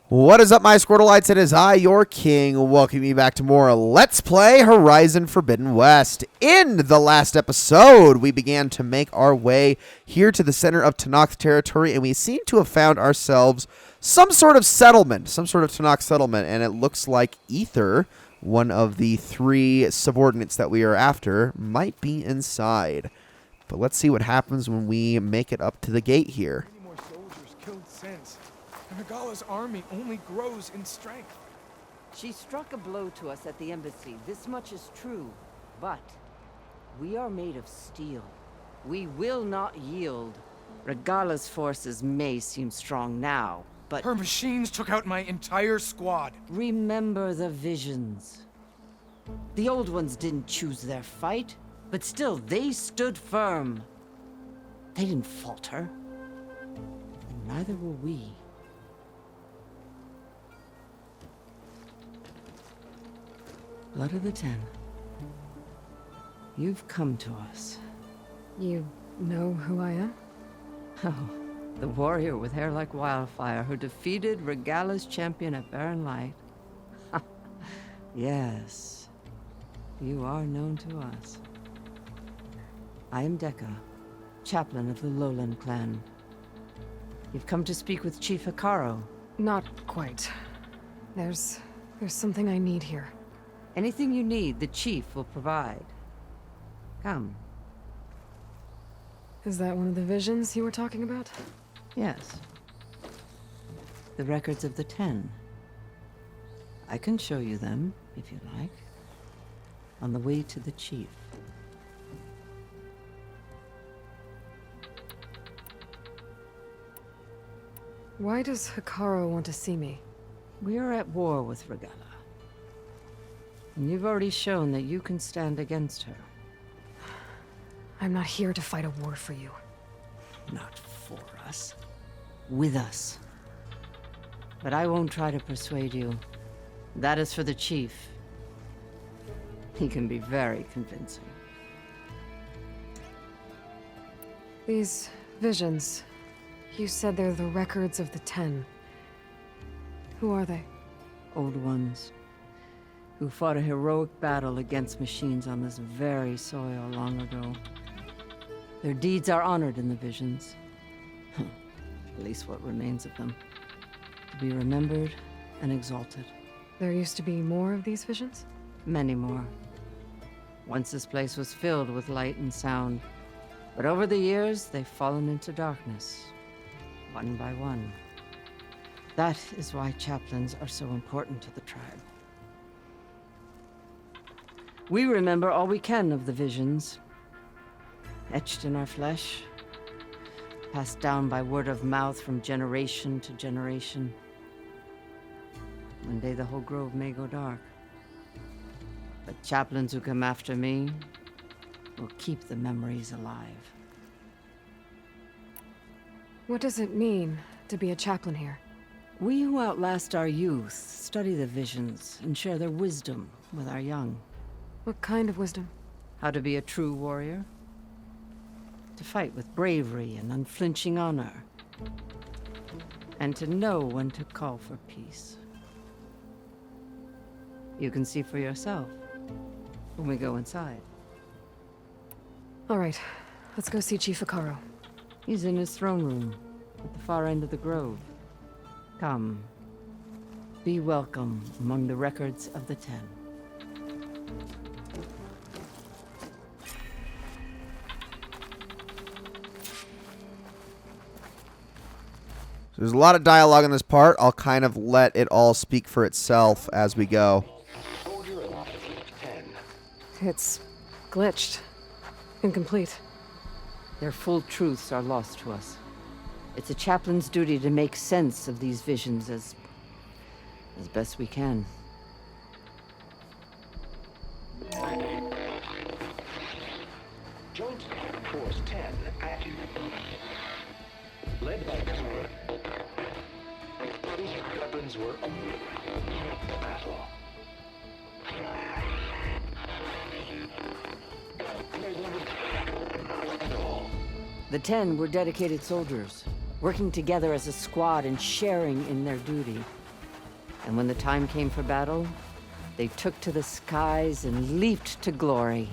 What is up, my Squirtleites? It is I, your king, welcoming you back to more Let's Play Horizon Forbidden West. In the last episode, we began to make our way here to the center of Tenakth territory, and we seem to have found ourselves some sort of settlement, some sort of Tenakth settlement, and it looks like Aether, one of the three subordinates that we are after, might be inside. But let's see what happens when we make it up to the gate here. Many more soldiers killed since. And Regala's army only grows in strength. She struck a blow to us at the embassy. This much is true. But we are made of steel. We will not yield. Regala's forces may seem strong now, but Her machines took out my entire squad. remember the visions. The old ones didn't choose their fight, but still they stood firm. They didn't falter. And neither will we. Blood of the Ten. You've come to us. You know who I am? Oh, the warrior with hair like wildfire who defeated Regala's champion at Barren Light. Yes, you are known to us. I am Dekka, chaplain of the Lowland clan. You've come to speak with Chief Hikaro. Not quite. There's something I need here. Anything you need, the chief will provide. Come. Is that one of the visions you were talking about? Yes. The records of the Ten. I can show you them, if you like. On the way to the chief. Why does Hikaro want to see me? We are at war with Regala. And you've already shown that you can stand against her. I'm not here to fight a war for you. Not for us. With us. But I won't try to persuade you. That is for the chief. He can be very convincing. These visions, you said they're the records of the Ten. Who are they? Old ones. Who fought a heroic battle against machines on this very soil long ago. Their deeds are honored in the visions. At least what remains of them. To be remembered and exalted. There used to be more of these visions? Many more. Once this place was filled with light and sound. But over the years, they've fallen into darkness. One by one. That is why chaplains are so important to the tribe. We remember all we can of the visions. Etched in our flesh. Passed down by word of mouth from generation to generation. One day the whole grove may go dark. But chaplains who come after me will keep the memories alive. What does it mean to be a chaplain here? We who outlast our youth study the visions and share their wisdom with our young. What kind of wisdom? How to be a true warrior. To fight with bravery and unflinching honor. And to know when to call for peace. You can see for yourself when we go inside. All right, let's go see Chief Hikaro. He's in his throne room at the far end of the grove. Come. Be welcome among the records of the Ten. So there's a lot of dialogue in this part. I'll kind of let it all speak for itself as we go. It's glitched. Incomplete. Their full truths are lost to us. It's a chaplain's duty to make sense of these visions as best we can. Joint Force 10 active. Led by Kara. These weapons were the battle. The Ten were dedicated soldiers, working together as a squad and sharing in their duty. And when the time came for battle, they took to the skies and leaped to glory.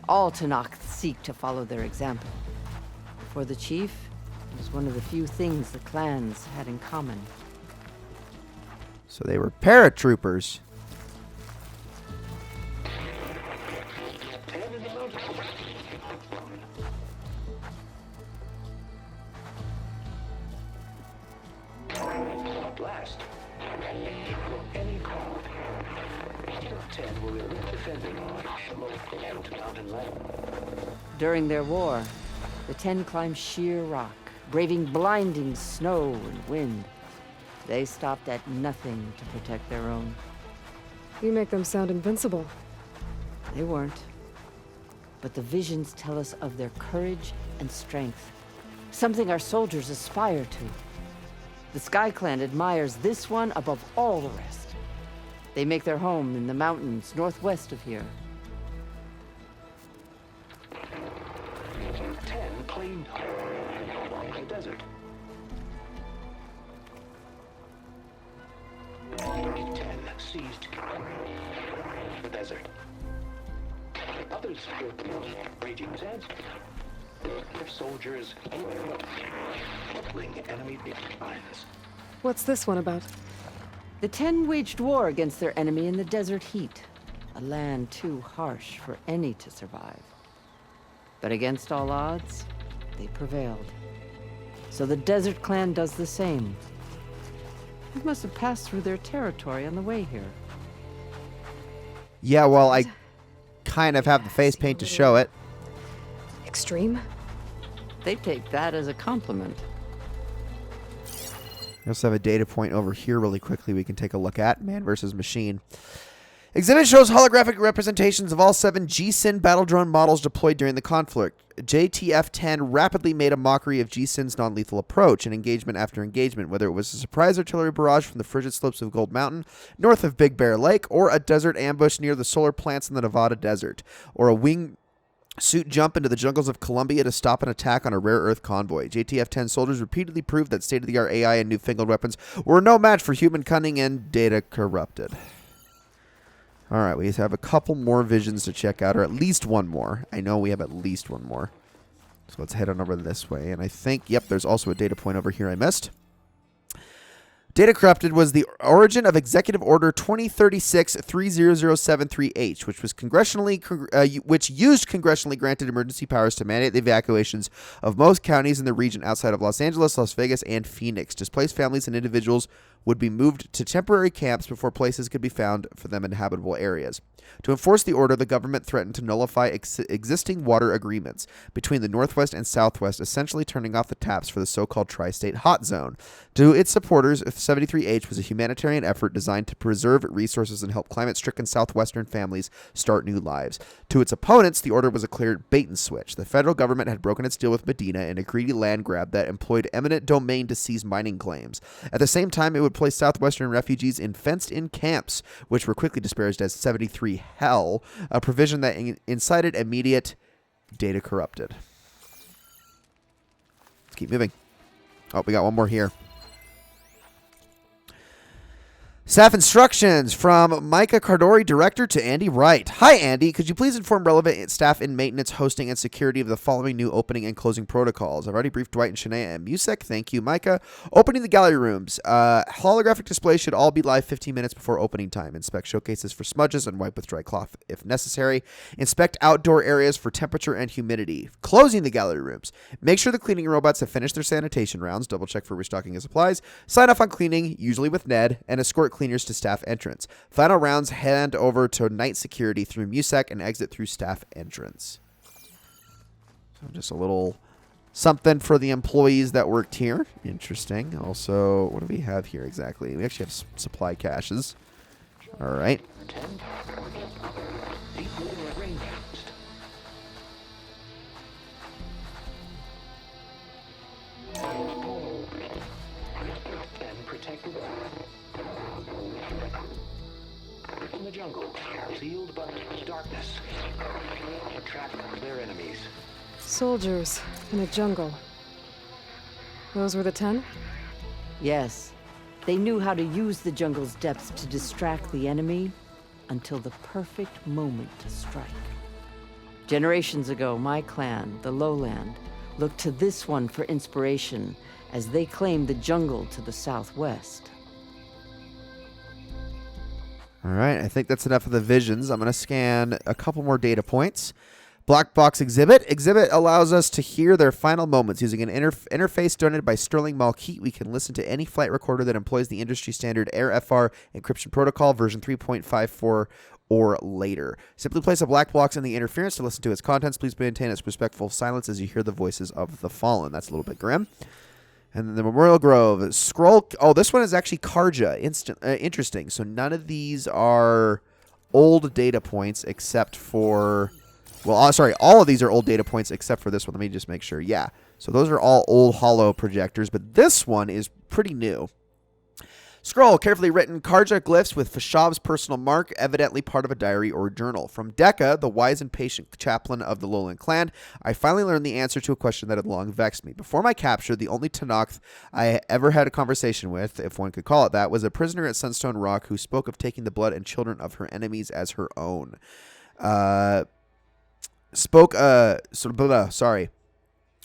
All Tenakth seek to follow their example. For the chief, it was one of the few things the clans had in common. So they were paratroopers. Blast. Any call. 10 will be defending the mountain land. During their war, the 10 climbed sheer rock, braving blinding snow and wind. They stopped at nothing to protect their own. You make them sound invincible. They weren't. But the visions tell us of their courage and strength, something our soldiers aspire to. The Sky Clan admires this one above all the rest. They make their home in the mountains northwest of here. 10 claimed the desert. 10 seized the desert. Others raging sands. Their soldiers battling enemy lines. What's this one about? The 10 waged war against their enemy in the desert heat, a land too harsh for any to survive. But against all odds, they prevailed. So the Desert Clan does the same. We must have passed through their territory on the way here. Yeah, well, I kind of have the face paint to show it. Extreme? They take that as a compliment. We also have a data point over here really quickly we can take a look at. Man versus machine. Exhibit shows holographic representations of all 7 G-Sin battle drone models deployed during the conflict. JTF-10 rapidly made a mockery of G-Sin's non-lethal approach in engagement after engagement, whether it was a surprise artillery barrage from the frigid slopes of Gold Mountain, north of Big Bear Lake, or a desert ambush near the solar plants in the Nevada desert, or a wing suit jump into the jungles of Colombia to stop an attack on a rare earth convoy. JTF-10 soldiers repeatedly proved that state-of-the-art AI and newfangled weapons were no match for human cunning and data corrupted. All right, we have a couple more visions to check out, or at least one more. I know we have at least one more. So let's head on over this way. And I think, yep, there's also a data point over here I missed. Data corrupted was the origin of Executive Order 2036-30073H, which used congressionally granted emergency powers to mandate the evacuations of most counties in the region outside of Los Angeles, Las Vegas, and Phoenix. Displaced families and individuals would be moved to temporary camps before places could be found for them in habitable areas. To enforce the order, the government threatened to nullify existing water agreements between the Northwest and Southwest, essentially turning off the taps for the so-called tri-state hot zone. To its supporters, 73H was a humanitarian effort designed to preserve resources and help climate-stricken Southwestern families start new lives. To its opponents, the order was a clear bait-and-switch. The federal government had broken its deal with Medina in a greedy land grab that employed eminent domain to seize mining claims. At the same time, it would place Southwestern refugees in fenced-in camps, which were quickly disparaged as 73 Hell, a provision that incited immediate data corrupted. Let's keep moving. Oh, we got one more here. Staff instructions from Micah Cardori, Director, to Andy Wright. Hi, Andy. Could you please inform relevant staff in maintenance, hosting, and security of the following new opening and closing protocols? I've already briefed Dwight and Shania and Musek. Thank you, Micah. Opening the gallery rooms. Holographic displays should all be live 15 minutes before opening time. Inspect showcases for smudges and wipe with dry cloth if necessary. Inspect outdoor areas for temperature and humidity. Closing the gallery rooms. Make sure the cleaning robots have finished their sanitation rounds. Double check for restocking of supplies. Sign off on cleaning, usually with Ned, and escort cleaners to staff entrance. Final rounds hand over to night security through Musek and exit through staff entrance. So just a little something for the employees that worked here. Interesting. Also, what do we have here exactly? We actually have supply caches. All right. In the jungle, sealed but darkness. Trap their enemies. Soldiers in a jungle. Those were the 10? Yes, They knew how to use the jungle's depths to distract the enemy until the perfect moment to strike. Generations ago, my clan, the Lowland, looked to this one for inspiration as they claimed the jungle to the southwest. All right, I think that's enough of the visions. I'm going to scan a couple more data points. Black box exhibit. Exhibit allows us to hear their final moments. Using an interface donated by Sterling Malkeet, we can listen to any flight recorder that employs the industry standard AirFR encryption protocol version 3.54 or later. Simply place a black box in the interference to listen to its contents. Please maintain its respectful silence as you hear the voices of the fallen. That's a little bit grim. And then the Memorial Grove. Scroll. Oh, this one is actually Karja. Interesting. So none of these are old data points except for... Well, sorry, all of these are old data points except for this one. Let me just make sure. Yeah, so those are all old hollow projectors, but this one is pretty new. Scroll, carefully written Karja glyphs with Fashav's personal mark, evidently part of a diary or journal. From Dekka, the wise and patient chaplain of the Lowland clan, I finally learned the answer to a question that had long vexed me. Before my capture, the only Tanakh I ever had a conversation with, if one could call it that, was a prisoner at Sunstone Rock who spoke of taking the blood and children of her enemies as her own.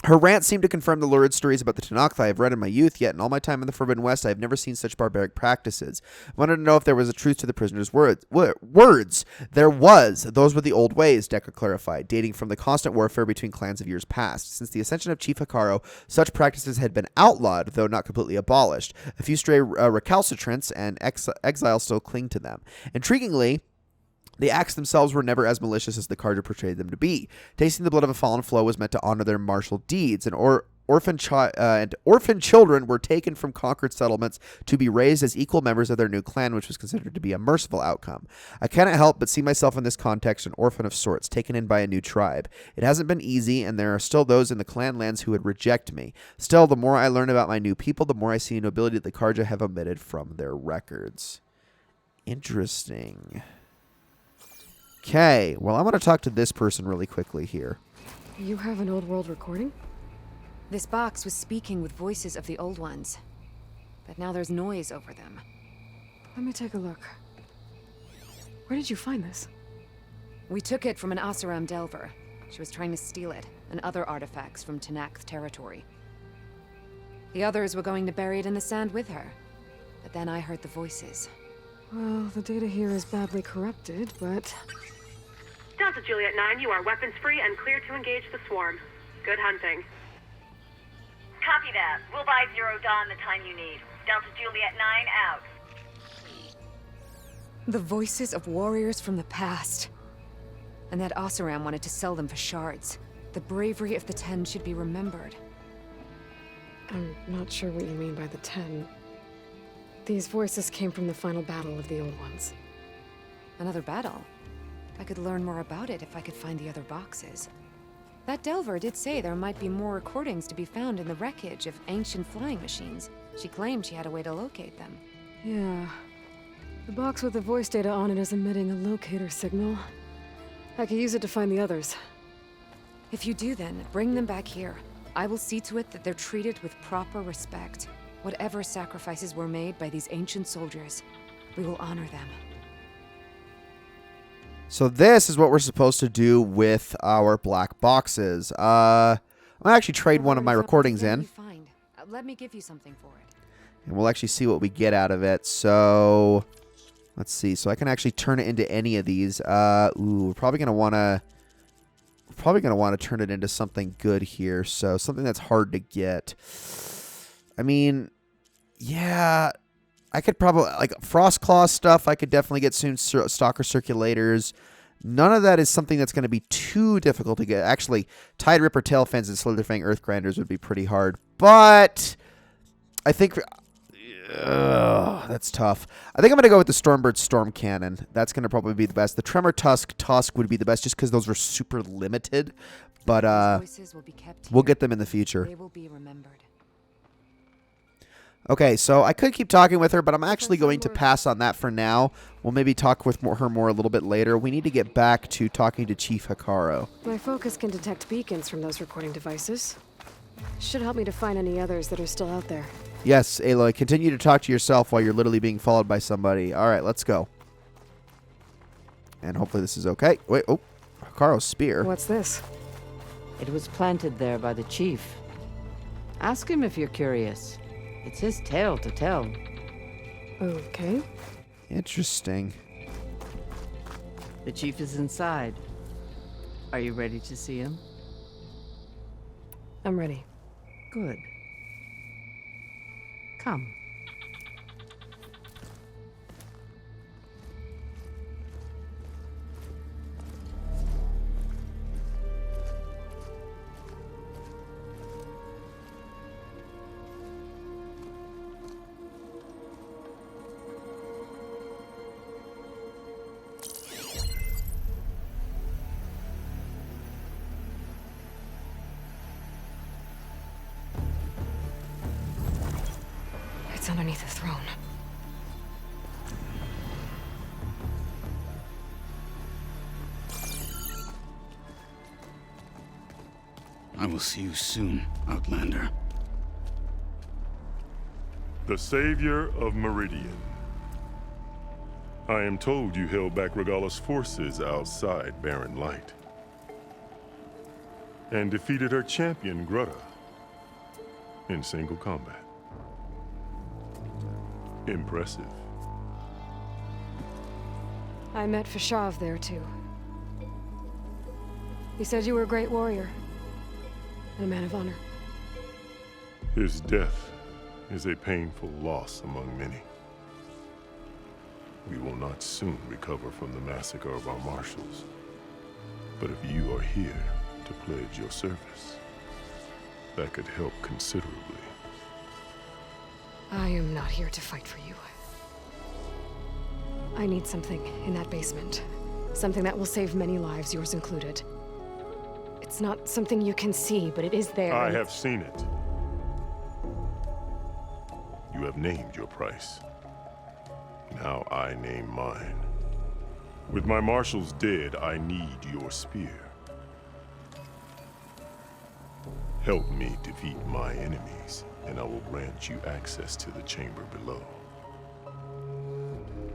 Her rant seemed to confirm the lurid stories about the Tanakh I have read in my youth, yet in all my time in the Forbidden West, I have never seen such barbaric practices. I wanted to know if there was a truth to the prisoner's words. There was. Those were the old ways, Dekka clarified, dating from the constant warfare between clans of years past. Since the ascension of Chief Hikaro, such practices had been outlawed, though not completely abolished. A few stray recalcitrants and exiles still cling to them. Intriguingly, the acts themselves were never as malicious as the Karja portrayed them to be. Tasting the blood of a fallen foe was meant to honor their martial deeds, and orphan children were taken from conquered settlements to be raised as equal members of their new clan, which was considered to be a merciful outcome. I cannot help but see myself in this context an orphan of sorts, taken in by a new tribe. It hasn't been easy, and there are still those in the clan lands who would reject me. Still, the more I learn about my new people, the more I see nobility that the Karja have omitted from their records. Interesting. Okay, well, I'm going to talk to this person really quickly here. You have an old world recording? This box was speaking with voices of the old ones, but now there's noise over them. Let me take a look. Where did you find this? We took it from an Asuram Delver. She was trying to steal it, and other artifacts from Tanakh territory. The others were going to bury it in the sand with her, but then I heard the voices. Well, the data here is badly corrupted, but... Delta Juliet 9, you are weapons free and clear to engage the swarm. Good hunting. Copy that. We'll buy Zero Dawn the time you need. Delta Juliet 9 out. The voices of warriors from the past. And that Asuram wanted to sell them for shards. The bravery of the 10 should be remembered. I'm not sure what you mean by the 10. These voices came from the final battle of the Old Ones. Another battle? I could learn more about it if I could find the other boxes. That Delver did say there might be more recordings to be found in the wreckage of ancient flying machines. She claimed she had a way to locate them. Yeah. The box with the voice data on it is emitting a locator signal. I could use it to find the others. If you do then, bring them back here. I will see to it that they're treated with proper respect. Whatever sacrifices were made by these ancient soldiers, we will honor them. So this is what we're supposed to do with our black boxes. I'm going to actually trade one of my recordings in. Let me give you something for it. And we'll actually see what we get out of it. So, let's see. So I can actually turn it into any of these. We're probably going to want to... turn it into something good here. So something that's hard to get. I mean, yeah, I could probably, like, Frost Claw stuff, I could definitely get soon. Stalker Circulators. None of that is something that's going to be too difficult to get. Actually, Tide Ripper Tail Fins and Slitherfang Earth Grinders would be pretty hard. But I think... that's tough. I think I'm going to go with the Stormbird Storm Cannon. That's going to probably be the best. The Tremor Tusk would be the best just because those are super limited. But we'll get them in the future. They will be remembered. Okay, so I could keep talking with her, but I'm actually going to pass on that for now. We'll maybe talk with her more a little bit later. We need to get back to talking to Chief Hikaro. My focus can detect beacons from those recording devices. Should help me to find any others that are still out there. Yes, Aloy, continue to talk to yourself while you're literally being followed by somebody. All right, let's go. And hopefully this is okay. Wait, oh, Hikaru's spear. What's this? It was planted there by the chief. Ask him if you're curious. It's his tale to tell. Okay. Interesting. The chief is inside. Are you ready to see him? I'm ready. Good. Come. It's underneath the throne. I will see you soon, Outlander. The savior of Meridian. I am told you held back Regala's forces outside Barren Light. And defeated her champion, Grutta, in single combat. Impressive. I met Fashav there, too. He said you were a great warrior. And a man of honor. His death is a painful loss among many. We will not soon recover from the massacre of our marshals. But if you are here to pledge your service, that could help considerably. I am not here to fight for you. I need something in that basement. Something that will save many lives, yours included. It's not something you can see, but it is there. I have seen it. You have named your price. Now I name mine. With my marshals dead, I need your spear. Help me defeat my enemies, and I will grant you access to the chamber below.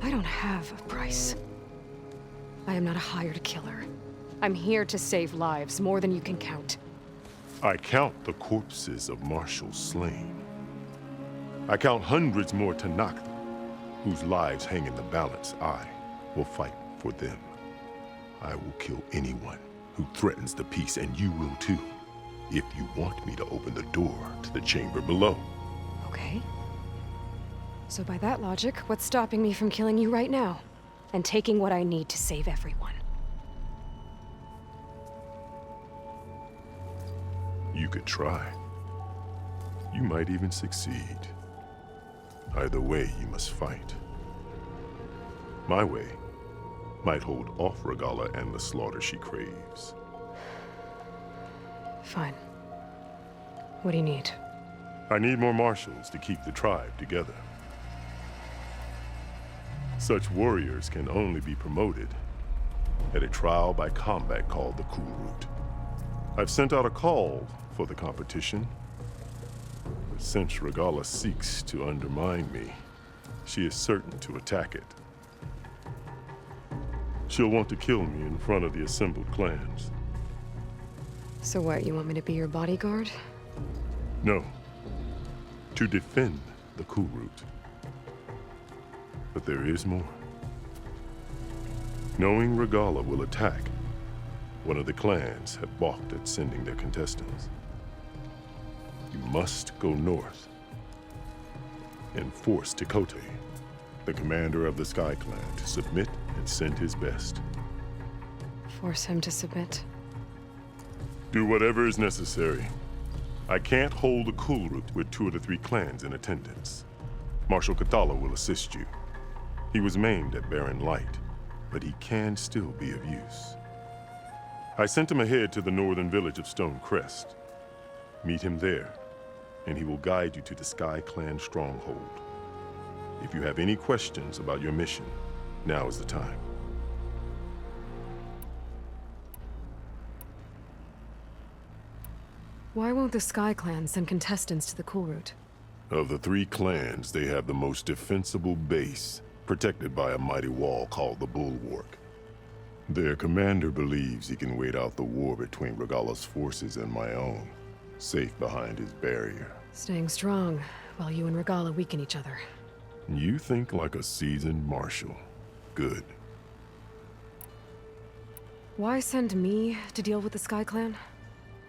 I don't have a price. I am not a hired killer. I'm here to save lives, more than you can count. I count the corpses of marshals slain. I count hundreds more Tanakh, whose lives hang in the balance. I will fight for them. I will kill anyone who threatens the peace, and you will too, if you want me to open the door to the chamber below. Okay. So by that logic, what's stopping me from killing you right now? And taking what I need to save everyone? You could try. You might even succeed. Either way, you must fight. My way might hold off Regala and the slaughter she craves. Fine. What do you need? I need more marshals to keep the tribe together. Such warriors can only be promoted at a trial by combat called the Cool Route. I've sent out a call for the competition, but since Regala seeks to undermine me, she is certain to attack it. She'll want to kill me in front of the assembled clans. So what, you want me to be your bodyguard? No, to defend the Cool Route. But there is more. Knowing Regala will attack, one of the clans have balked at sending their contestants. You must go north and force Tekote, the commander of the Sky Clan, to submit and send his best. Force him to submit? Do whatever is necessary. I can't hold the Cool Route with 2 of the 3 clans in attendance. Marshal Kathala will assist you. He was maimed at Barren Light, but he can still be of use. I sent him ahead to the northern village of Stone Crest. Meet him there, and he will guide you to the Sky Clan stronghold. If you have any questions about your mission, now is the time. Why won't the Sky Clan send contestants to the Cool Route? Of the 3 clans, they have the most defensible base, protected by a mighty wall called the Bulwark. Their commander believes he can wait out the war between Regala's forces and my own, safe behind his barrier. Staying strong, while you and Regala weaken each other. You think like a seasoned marshal. Good. Why send me to deal with the Sky Clan?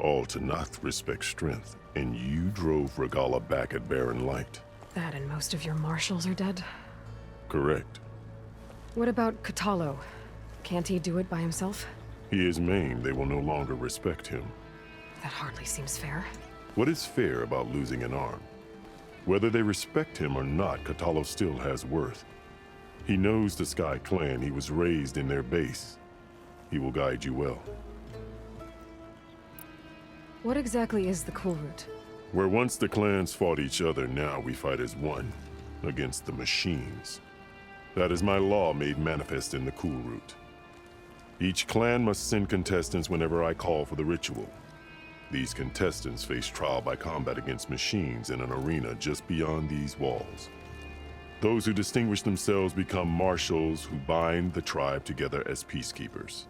All Tanath respect strength, and you drove Regala back at Barren Light. That and most of your marshals are dead? Correct. What about Katalo? Can't he do it by himself? He is maimed, they will no longer respect him. That hardly seems fair. What is fair about losing an arm? Whether they respect him or not, Katalo still has worth. He knows the Sky Clan, he was raised in their base. He will guide you well. What exactly is the Cool Route? Where once the clans fought each other, now we fight as one, against the machines. That is my law made manifest in the Cool Route. Each clan must send contestants whenever I call for the ritual. These contestants face trial by combat against machines in an arena just beyond these walls. Those who distinguish themselves become marshals who bind the tribe together as peacekeepers.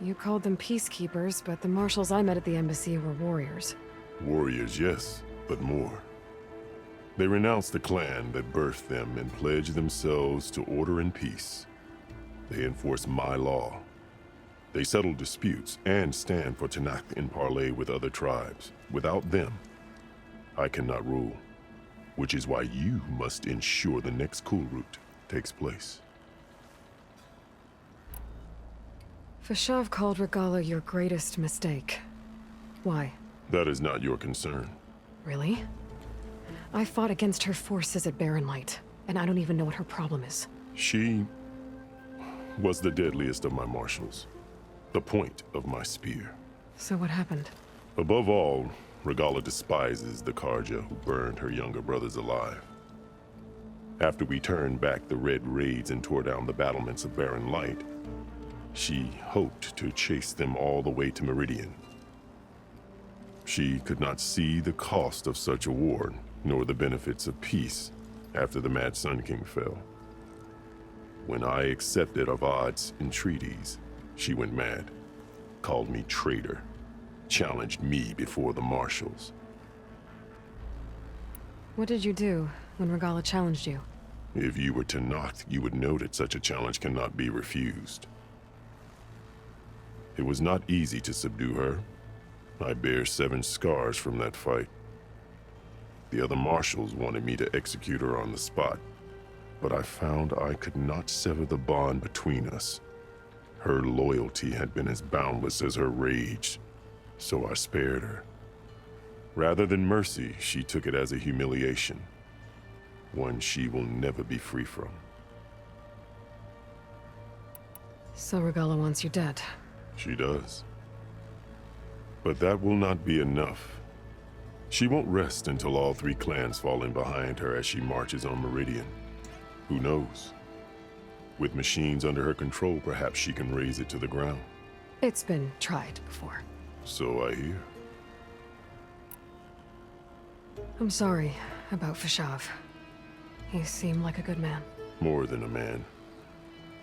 You called them peacekeepers, but the marshals I met at the embassy were warriors. Warriors, yes, but more. They renounce the clan that birthed them and pledge themselves to order and peace. They enforce my law. They settle disputes and stand for Tanath in parley with other tribes. Without them, I cannot rule, which is why you must ensure the next Cool Route takes place. Fashav called Regala your greatest mistake. Why? That is not your concern. Really? I fought against her forces at Barren Light, and I don't even know what her problem is. She was the deadliest of my marshals. The point of my spear. So what happened? Above all, Regala despises the Karja who burned her younger brothers alive. After we turned back the Red Raids and tore down the battlements of Barren Light, she hoped to chase them all the way to Meridian. She could not see the cost of such a war, nor the benefits of peace after the Mad Sun King fell. When I accepted Avad's entreaties, she went mad, called me traitor, challenged me before the marshals. What did you do when Regala challenged you? If you were Tanath, you would know that such a challenge cannot be refused. It was not easy to subdue her. I bear 7 scars from that fight. The other marshals wanted me to execute her on the spot, but I found I could not sever the bond between us. Her loyalty had been as boundless as her rage, so I spared her. Rather than mercy, she took it as a humiliation, one she will never be free from. So Regala wants you dead. She does. But that will not be enough. She won't rest until all 3 clans fall in behind her as she marches on Meridian. Who knows? With machines under her control, perhaps she can raze it to the ground. It's been tried before. So I hear. I'm sorry about Fashav. He seemed like a good man. More than a man.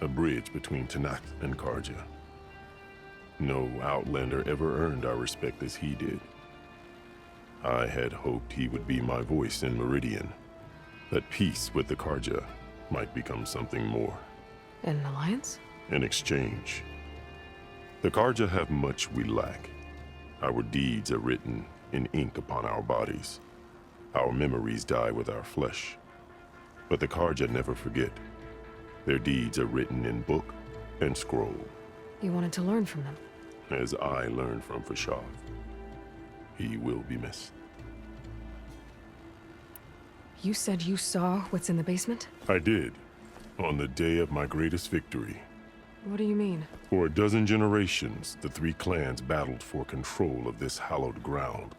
A bridge between Tanath and Karja. No Outlander ever earned our respect as he did. I had hoped he would be my voice in Meridian, that peace with the Karja might become something more. An alliance? In exchange. The Karja have much we lack. Our deeds are written in ink upon our bodies. Our memories die with our flesh. But the Karja never forget. Their deeds are written in book and scroll. You wanted to learn from them? As I learned from Fashav. He will be missed. You said you saw what's in the basement? I did. On the day of my greatest victory. What do you mean? For a dozen generations, the 3 clans battled for control of this hallowed ground.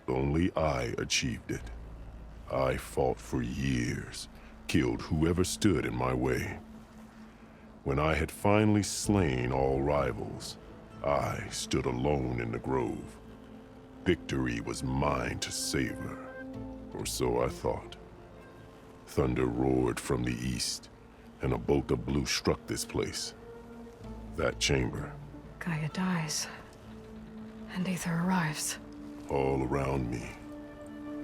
Only I achieved it. I fought for years, killed whoever stood in my way. When I had finally slain all rivals, I stood alone in the grove. victory was mine to savor. Or so I thought. Thunder roared from the east, and a bolt of blue struck this place. That chamber. Gaia dies. And Aether arrives. All around me,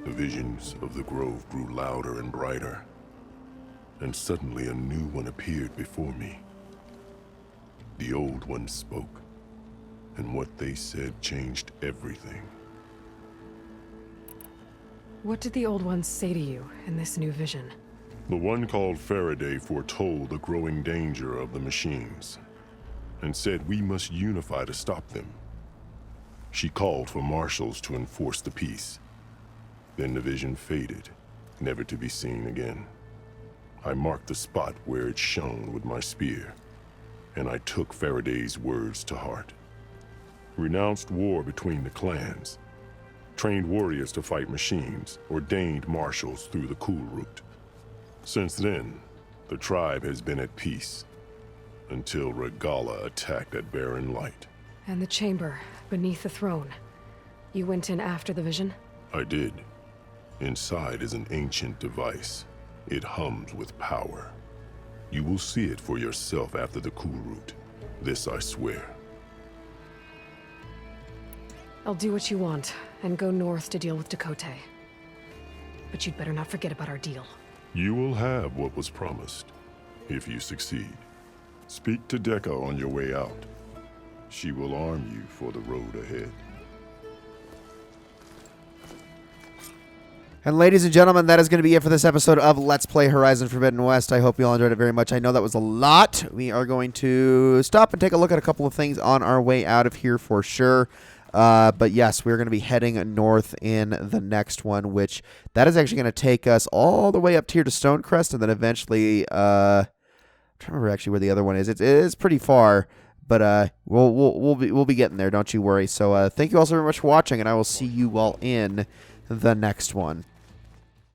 the visions of the grove grew louder and brighter. And suddenly a new one appeared before me. The old one spoke, and what they said changed everything. What did the Old Ones say to you in this new vision? The one called Faraday foretold the growing danger of the machines, and said we must unify to stop them. She called for marshals to enforce the peace. Then the vision faded, never to be seen again. I marked the spot where it shone with my spear, and I took Faraday's words to heart. Renounced war between the clans, trained warriors to fight machines, ordained marshals through the cool route. Since then, the tribe has been at peace, until Regala attacked at Barren Light. And the chamber, beneath the throne. You went in after the vision? I did. Inside is an ancient device. It hums with power. You will see it for yourself after the cool route. This I swear. I'll do what you want, and go north to deal with Dakota. But you'd better not forget about our deal. You will have what was promised, if you succeed. Speak to Dekka on your way out. She will arm you for the road ahead. And ladies and gentlemen, that is going to be it for this episode of Let's Play Horizon Forbidden West. I hope you all enjoyed it very much. I know that was a lot. We are going to stop and take a look at a couple of things on our way out of here for sure. But yes, we're going to be heading north in the next one, which that is actually going to take us all the way up here to Stonecrest, and then eventually, I'm trying to remember actually where the other one is. It is pretty far, but we'll be getting there. Don't you worry. So thank you all so very much for watching, and I will see you all in the next one.